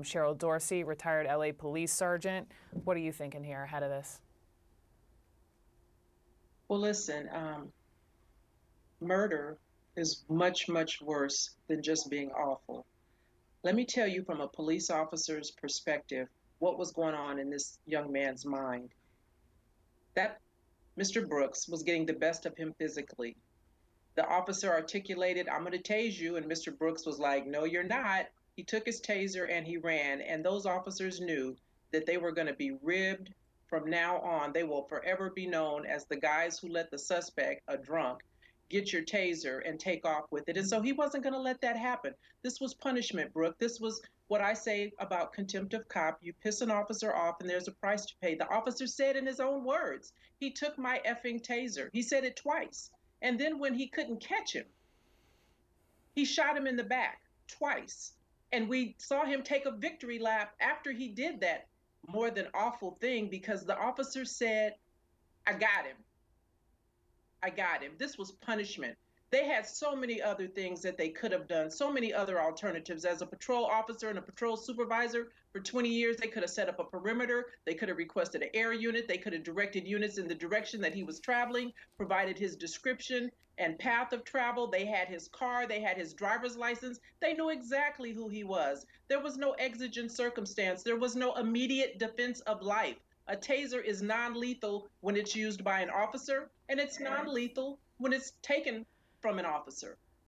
Cheryl Dorsey, retired LA police sergeant. What are you thinking here ahead of this? Well, listen, murder is much, much worse than just being awful. Let me tell you from a police officer's perspective what was going on in this young man's mind. That Mr. Brooks was getting the best of him physically. The officer articulated, "I'm going to tase you," and Mr. Brooks was like, "No, you're not." He took his taser and he ran, and those officers knew that they were going to be ribbed from now on. They will forever be known as the guys who let the suspect, a drunk, get your taser and take off with it. And so he wasn't going to let that happen. This was punishment, Brooke. This was what I say about contempt of cop. You piss an officer off and there's a price to pay. The officer said in his own words, "He took my effing taser." He said it twice. And then when he couldn't catch him, he shot him in the back twice. And we saw him take a victory lap after he did that more than awful thing, because the officer said, "I got him. I got him." This was punishment. They had so many other things that they could have done, so many other alternatives. As a patrol officer and a patrol supervisor for 20 years, they could have set up a perimeter. They could have requested an air unit. They could have directed units in the direction that he was traveling, provided his description and path of travel. They had his car. They had his driver's license. They knew exactly who he was. There was no exigent circumstance. There was no immediate defense of life. A taser is non-lethal when it's used by an officer, and it's non-lethal when it's taken from an officer.